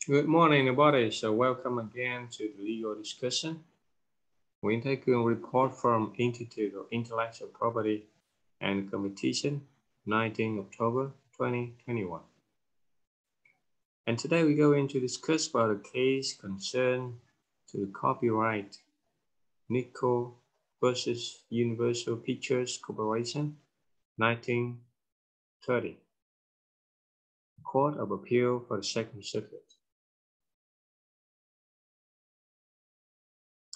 Good morning, everybody. So welcome again to the legal discussion. Nguyễn Thế Cương report from Institute of Intellectual Property and Competition, 19 October 2021. And today we're going to discuss about a case concerned to the copyright Nichols versus Universal Pictures Corporation, 1930. Court of Appeal for the Second Circuit.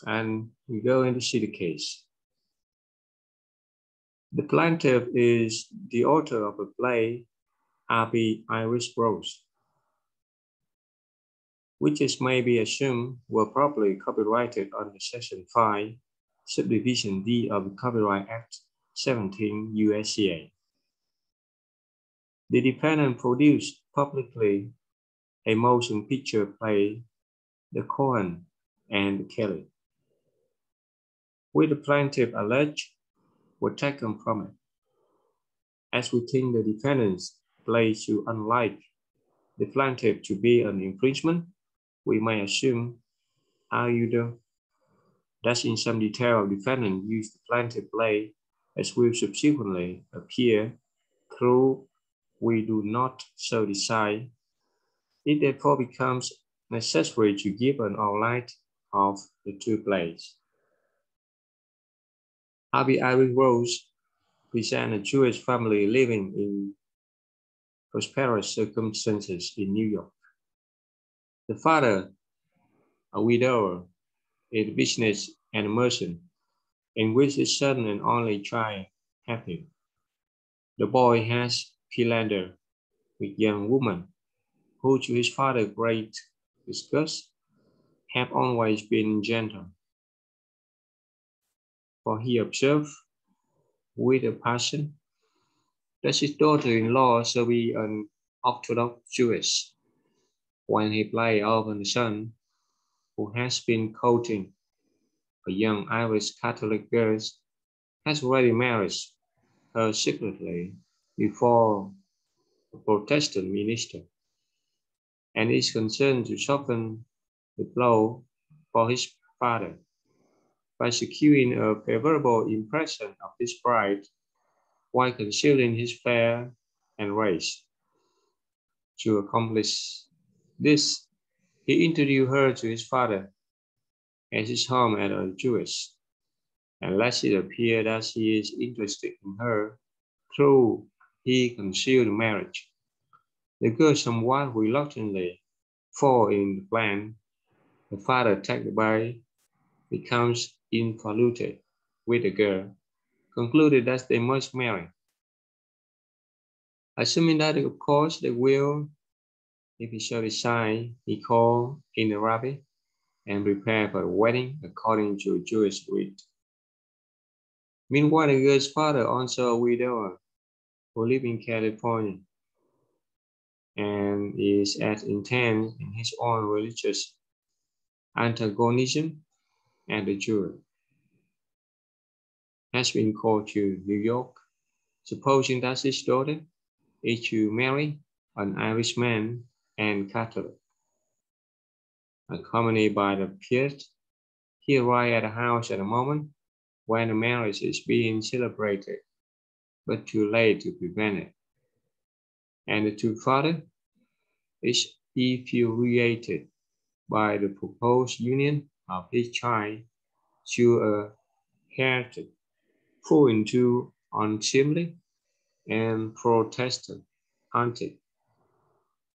And we go in to see the case. The plaintiff is the author of a play, R.B. Irish Rose, which is maybe assumed were properly copyrighted under Section 5, Subdivision D of the Copyright Act 17 USCA. The defendant produced publicly a motion picture play, The Cohen and the Kelly, which the plaintiff alleged were taken from it. As we think the defendant's play to unlike the plaintiff to be an infringement, we may assume, argued, that in some detail defendant used the plaintiff play as will subsequently appear, though we do not so decide. It therefore becomes necessary to give an outline of the two plays. R.B. Irish Rose presents a Jewish family living in prosperous circumstances in New York. The father, a widower, is a business and a merchant, in which his son and only child have him. The boy has philandered with young women who, to his father's great disgust, have always been gentle. For he observed with a passion that his daughter-in-law shall be an Orthodox Jewess, when he played over the son who has been courting a young Irish Catholic girl, has already married her secretly before a Protestant minister, and is concerned to soften the blow for his father by securing a favorable impression of his bride while concealing his fare and race. To accomplish this, he introduced her to his father at his home as a Jewess, and lest it appear that he is interested in her, through he concealed the marriage. The girl somewhat reluctantly falls in the plan. The father, taken by, becomes infatuated with the girl, concluded that they must marry. Assuming that, of course, they will, if he shall decide, he called in a rabbi and prepared for a wedding according to Jewish rite. Meanwhile, the girl's father, also a widower, who lives in California and is as intense in his own religious antagonism as the Jew, has been called to New York, supposing that his daughter is to marry an Irishman and Catholic. Accompanied by the priest, he arrived at the house at a moment when the marriage is being celebrated, but too late to prevent it. And the two fathers is infuriated by the proposed union of his child to a heretic, fall into unseemly and Protestant antic.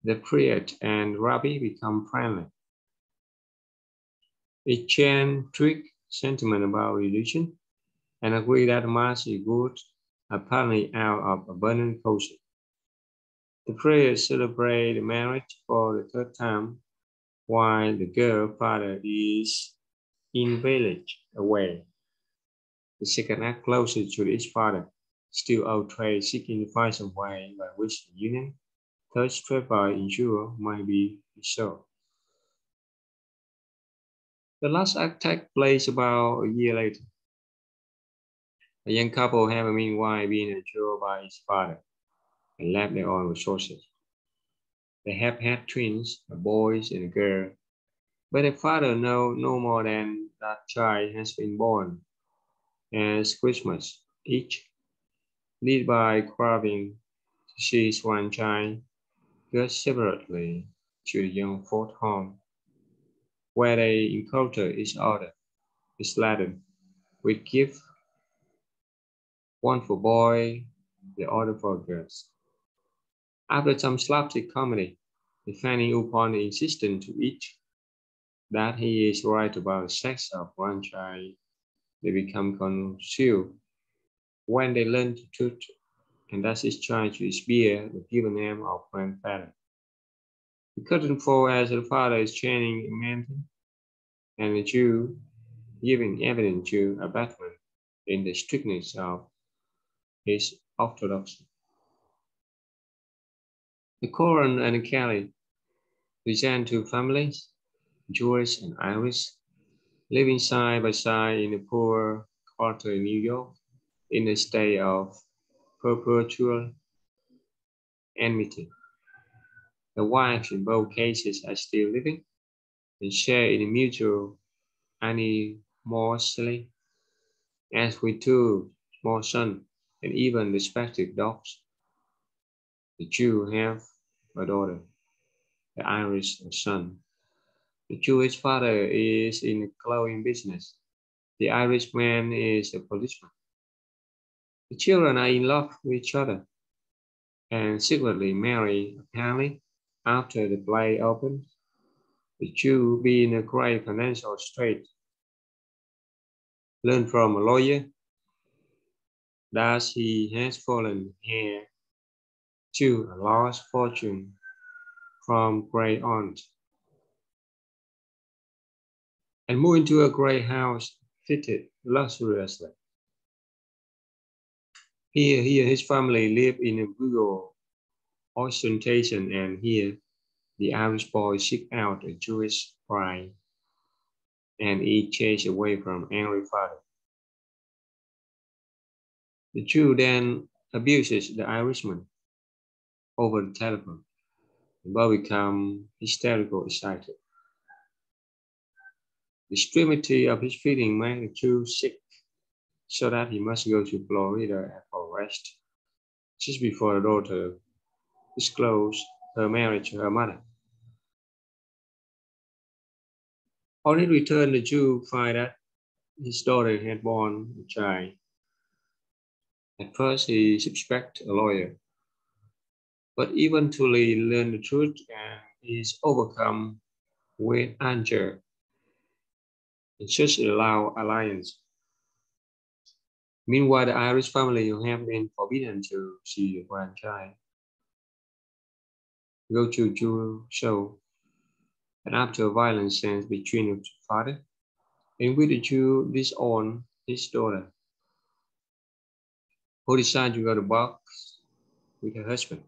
The priest and rabbi become friendly. Exchange tricks sentiment about religion and agree that mass is good, apparently out of abundant caution. The prayers celebrate the marriage for the third time, while the girl father is in village away. The second act closer to each father, still outright seeking to find some way by which the union, third step by ensure might be resolved. The last act takes place about a year later. A young couple have meanwhile been assured by his father and left their own resources. They have had twins, a boy and a girl, but their father knows no more than that child has been born as Christmas each, lead by craving to see his one child go separately to the young fourth home, where they encounter each other, is laden with gifts, one for boy, the other for girls. After some slapstick comedy, depending upon the insistence to each that he is right about the sex of one child, they become concealed when they learn the truth, and thus is trying to bear the given name of grandfather. The curtain falls as the father is chanting a mantle, and the Jew giving evidence to abatement in the strictness of his orthodoxy. The Koran and the Kelly present two families, Jewish and Irish, living side by side in a poor quarter in New York in a state of perpetual enmity. The wives in both cases are still living and share in a mutual animosity, as with two small sons and even respective dogs. The Jew have a daughter, the Irish a son. The Jewish father is in the clothing business. The Irish man is a policeman. The children are in love with each other and secretly marry apparently after the play opens. The Jew, being a great financial strait, learned from a lawyer that he has fallen heir to a large fortune from great aunt and moved into a great house fitted luxuriously. Here his family lived in a frugal ostentation, and here the Irish boy seek out a Jewish bride and is chased away from angry father. The Jew then abuses the Irishman over the telephone, and both become hysterical excited. The extremity of his feeling makes the Jew sick, so that he must go to Florida for rest, just before the daughter disclosed her marriage to her mother. On his return, the Jew finds that his daughter had born a child. At first, he suspects a lawyer, but eventually learns the truth and is overcome with anger in such a loud alliance. Meanwhile, the Irish family who have been forbidden to see the grandchild go to Jew show, and after a violent scene between the father, in which the Jew disowns his daughter, who decides to go to box with her husband.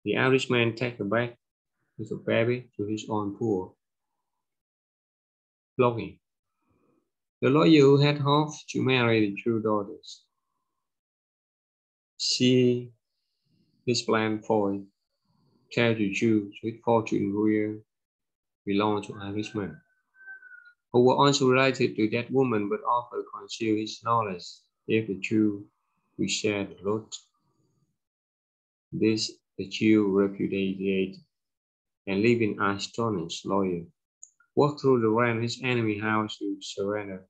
The Irishman takes her back with a baby to his own poor longing. The lawyer who had hoped to marry the Jew daughters see his plan foiled, tells the Jews with fortune will belong to Irishmen, who were also related to that woman but often conceal his knowledge if the Jew will share the lot. This the Jew repudiated, and leaving astonished lawyer, walked through the rank his enemy house to surrender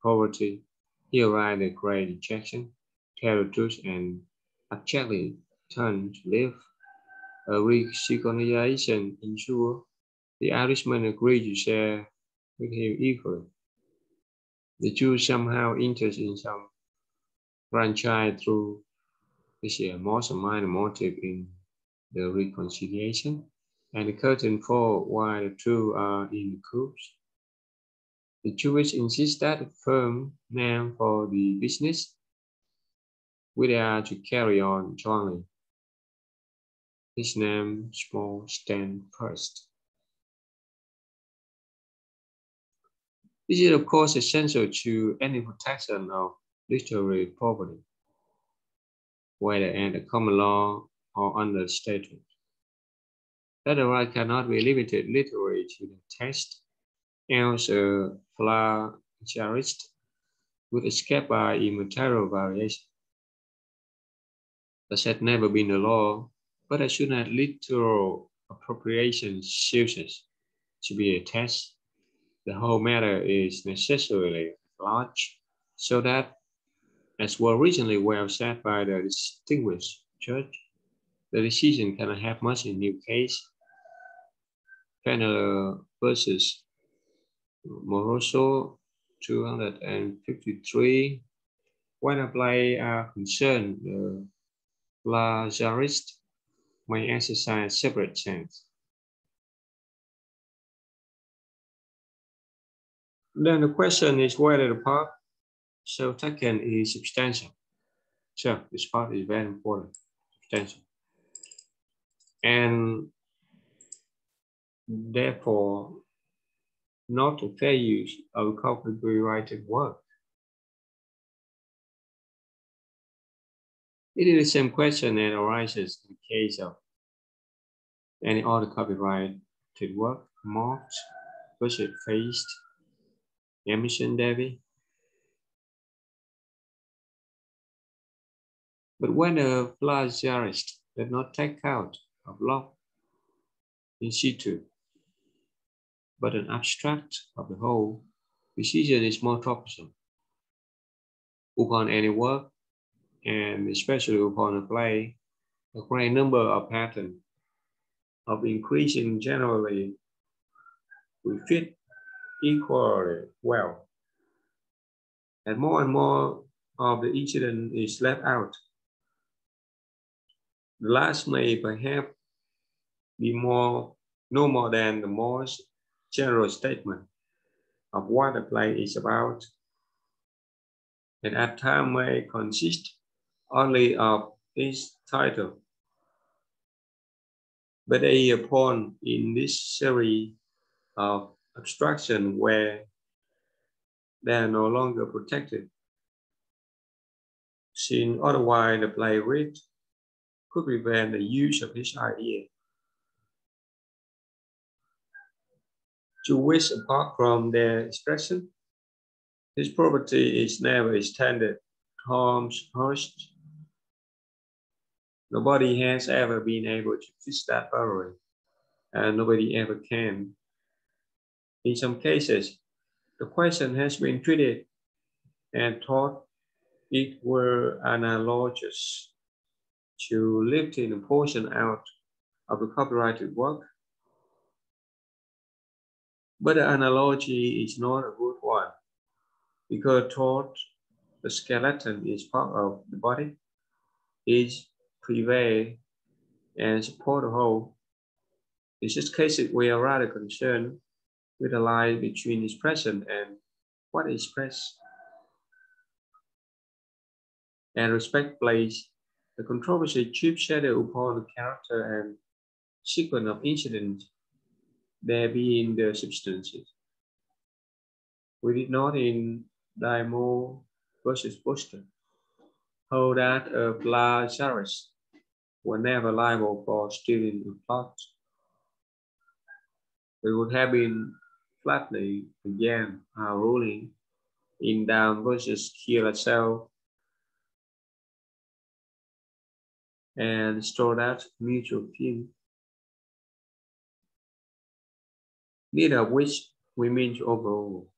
poverty. He arrived at great dejection, terror truth, and abjectly turned to live. A reconciliation ensued. The Irishman agreed to share with him equally. The Jew somehow enters in some franchise through this most minor motive in the reconciliation, and the curtain fall while the two are in the coops. The Jewish insist that the firm name for the business, which they are to carry on jointly. His name small stand first. This is of course essential to any protection of literary property, whether under common law or under statute. That the right cannot be limited literally to the text, else a plagiarist would escape by immaterial variation. This had never been the law, but as soon as literal appropriation ceases to be a test, the whole matter is necessarily large, so that, as was originally well said by the distinguished judge, the decision cannot have much in new case. Penner versus Moroso 253. When a play are concerned, the plagiarist may exercise separate chance. Then the question is whether the part so taken is substantial. So this part is very important, substantial. And therefore, not a fair use of copyrighted work. It is the same question that arises in the case of any other copyrighted work, Marx versus Feist, Emerson Davy. But when a plagiarist does not take out of law in situ, but an abstract of the whole, decision is more troublesome. Upon any work, and especially upon a play, a great number of patterns of increasing generally will fit equally well. And more of the incident is left out. The last may perhaps be no more than the most general statement of what the play is about, and at times may consist only of its title. But a point in this series of abstraction where they are no longer protected, since otherwise the playwright could prevent the use of his idea. To which, apart from their expression, his property is never extended harms host. Nobody has ever been able to fix that boundary, and nobody ever can. In some cases, the question has been treated and thought it were analogous to lifting a portion out of the copyrighted work. But the analogy is not a good one, because thought the skeleton is part of the body, is prevail and support the whole. In such cases, we are rather concerned with the line between expression and what is expressed. And respect place the controversy chief shadow upon the character and sequence of incidents, there being the substances. We did not in Dymo versus Buster hold that a plagiarist were never liable for stealing a plot. We would have been flatly again our ruling in Dam versus Curacao and store that mutual feeling, neither of which we mean to overrule.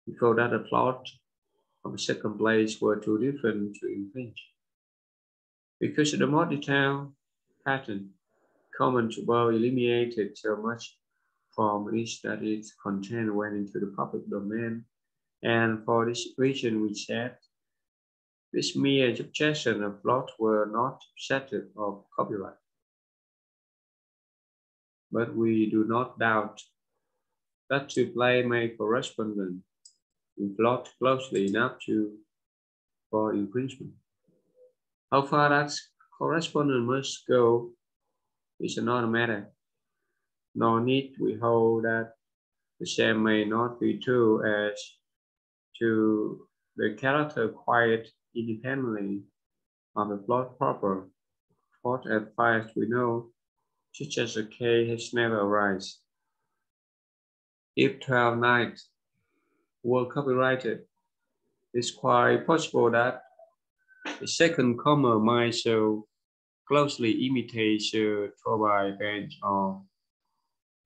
Before that, the plot of the second place were too different to infringe. Because of the more detailed pattern common to both eliminated so much from each that its content went into the public domain, And for this reason, we said this mere suggestion of plot were not subject of copyright. But we do not doubt that to play may correspond in plot closely enough for infringement. How far that correspondence must go is another matter. Nor need we hold that the same may not be true as to the character quite independently of the plot proper. For as far as we know, such as a case has never arisen. If 12 Nights were copyrighted, it's quite possible that the second comer might so closely imitate Sir Toby Bench or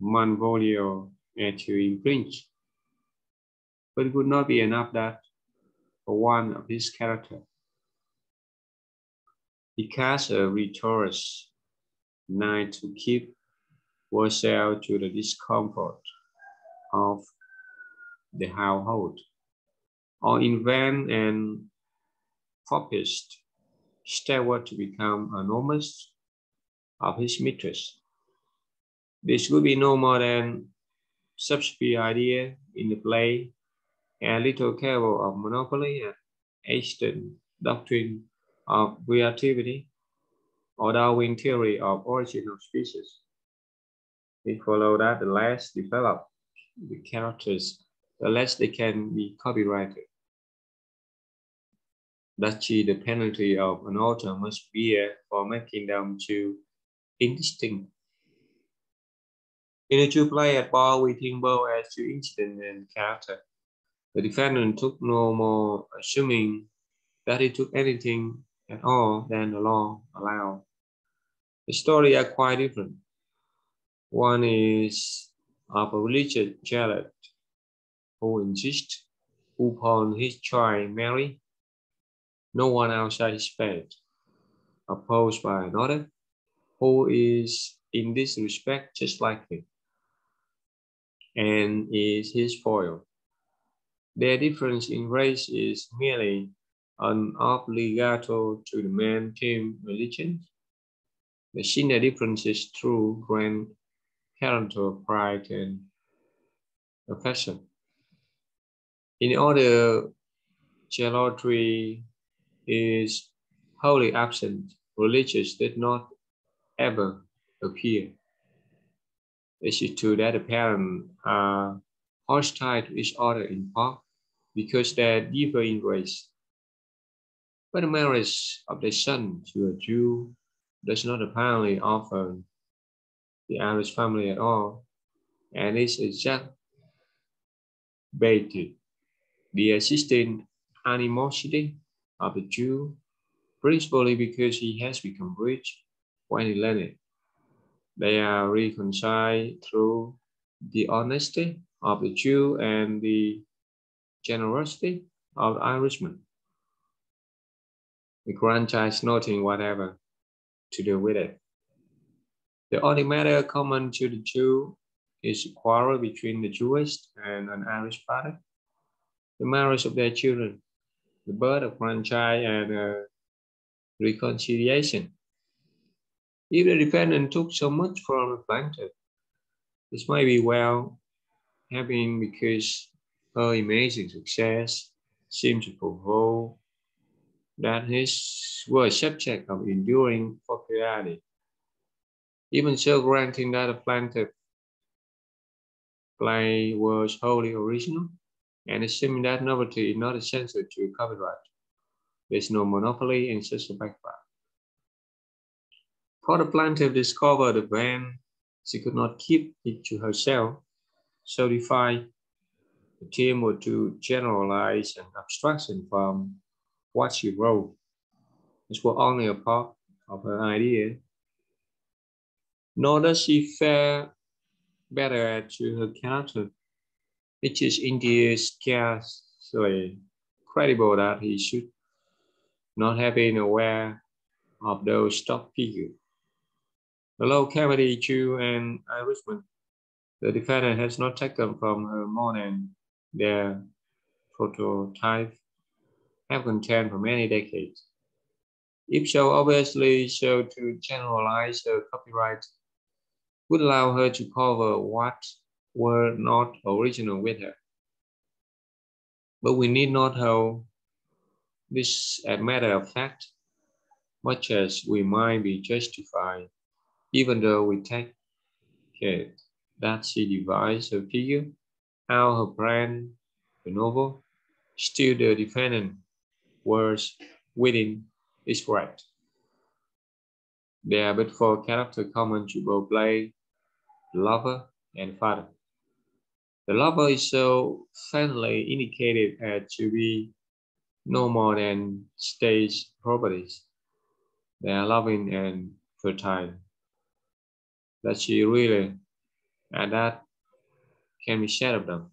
Malvolio as to infringe. But it would not be enough that for one of his character, he cast a rhetorous knight to keep oneself to the discomfort of the household, or invent and foppish steward to become anonymous of his mistress. This would be no more than subsidiary idea in the play, and little capable of monopoly and ancient doctrine of relativity or Darwin theory of origin of species. It follows that the less developed the characters, the less they can be copyrighted. That's the penalty of an author must bear for making them too indistinct. In a true play at bar, we think both as to incident and character. The defendant took no more, assuming that he took anything at all than the law allowed. The stories are quite different. One is of a religious zealot who insists upon his child marry no one outside his faith, opposed by another who is in this respect just like him and is his foil. Their difference in race is merely an obligato to the main religion. The senior difference is through grand parental pride and affection. In order, jealousy is wholly absent. Religious did not ever appear. It is true that the parents are hostile to each other in part because they differ in race. But the marriage of their son to a Jew does not apparently offer the Irish family at all, and is exacerbated the existing animosity of the Jew, principally because he has become rich when he learned. They are reconciled through the honesty of the Jew and the generosity of the Irishman. The grandchild has nothing whatever to do with it. The only matter common to the Jew is a quarrel between the Jewish and an Irish father, the marriage of their children, the birth of grandchild, and reconciliation. If the defendant took so much from the plaintiff, this might be well happening because her amazing success seems to provoke that his was subject of enduring popularity. Even so, granting that the plaintiff play was wholly original, and assuming that novelty is not essential to copyright, there's no monopoly in such a background. For the plaintiff discovered the van, she could not keep it to herself, so defied the team were to generalize an abstraction from what she wrote. This was only a part of her idea. Nor does she fare better to her character. It is indeed scarcely credible that he should not have been aware of those stock figures. The low cavity Jew and Irishman, the defendant has not taken from her more than their prototype have contained for many decades. If so, obviously, so to generalize her copyright would allow her to cover what were not original with her. But we need not hold this as a matter of fact, much as we might be justified, even though we take care that she devised her figure, how her brand, the novel, still the defendant was within is correct. There are but four characters common to both play, the lover and father. The lover is so faintly indicated as to be no more than stage properties. They are loving and fertile. That she really, and that can be said of them.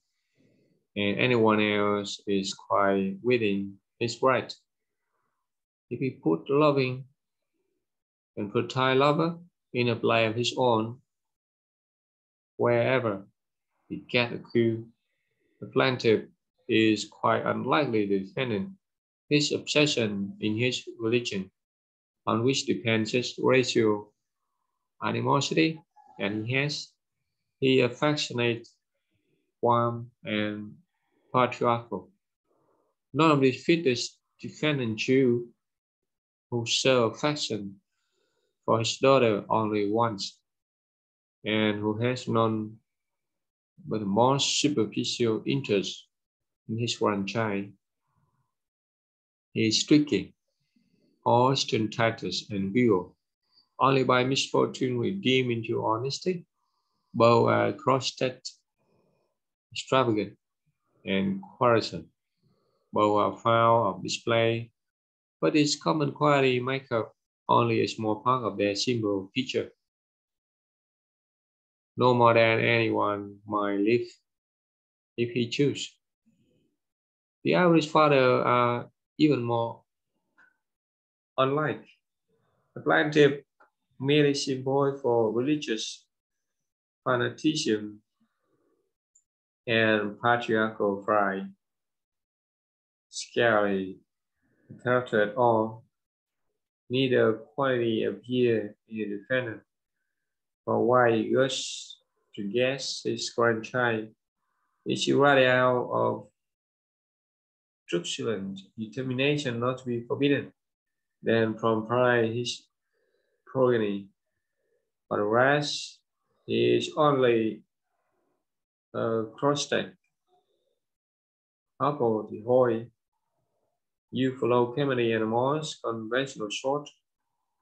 And anyone else is quite within his right. If he put loving and fertile lover in a play of his own, wherever he get a coup, the plaintiff is quite unlikely to defend his obsession in his religion, on which depends his racial animosity, and he affectionate, warm, and patriarchal. None of these fit the defendant Jew who show affection for his daughter only once, and who has none but the most superficial interest in his grandchild. He is tricky, ostentatious, and vile. Only by misfortune redeemed into honesty, both are cross-state, extravagant, and quarrelsome. Both are foul of display, but its common quality make up only a small part of their simple feature. No more than anyone might live if he choose. The Irish father are even more unlike. The plaintiff merely symbol for religious fanaticism and patriarchal pride. Scarcely a character at all. Neither quality appear in the defendant, for why he goes to guess his grandchild is rather out of truculent determination not to be forbidden, than from pride his progeny. For the rest, he is only a cross-state couple, the holy, youthful comedy and the most conventional sort,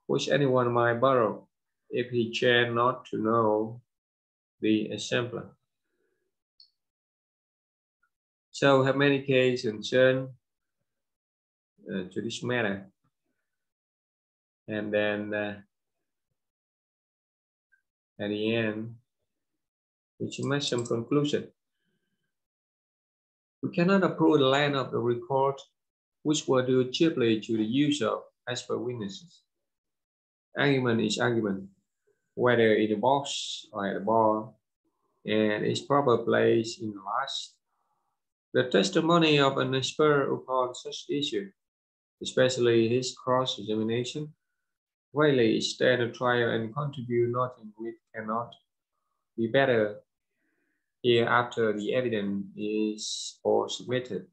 which anyone might borrow if he chanced not to know the exemplar. So have many cases concerned to this matter. And then at the end, we should make some conclusion. We cannot approve the land of the record, which were due chiefly to the use of expert witnesses. Argument is argument, whether in the box or at the bar, and its proper place in the last. The testimony of an expert upon such issue, especially his cross-examination, rarely stand a trial and contribute nothing which cannot be better here after the evidence is all submitted.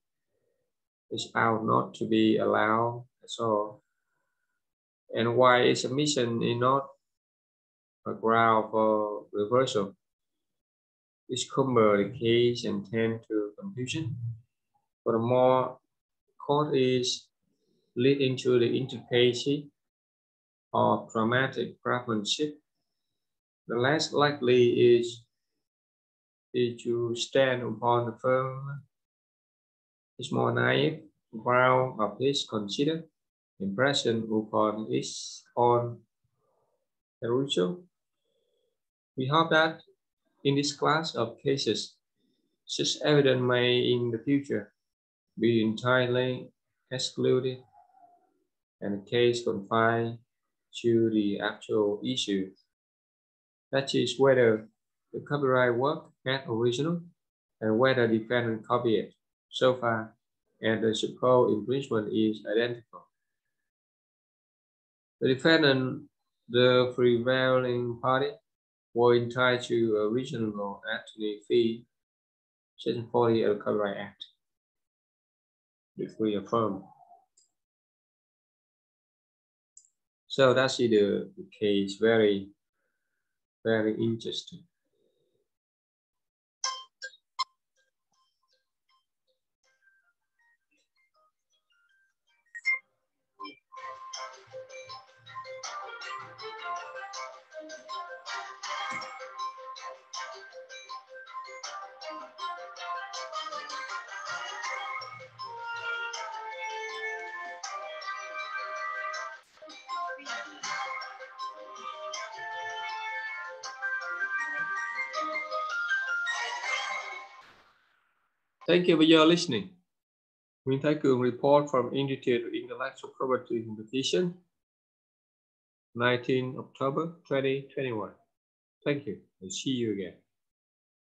It's ought not to be allowed at all. And why its submission is not a ground for reversal. It's cumber the case and tend to confusion. Furthermore, court is lead into the intricacy of dramatic craftsmanship. The less likely is to stand upon the firm, is more naive ground of his considered impression upon his own erudition. We hope that in this class of cases, such evidence may in the future be entirely excluded and the case confined to the actual issue. That is whether the copyright work had original and whether the defendant copied it. so far, and the support in principle is identical. The defendant, the prevailing party, were entitled to a reasonable attorney fee, Section 40 of the Copyright Act. If we affirm. So that's the case, very, very interesting. Thank you for your listening. Nguyễn Thái Cường report from Institute of Intellectual Property Competition, 19 October 2021. Thank you. I'll see you again.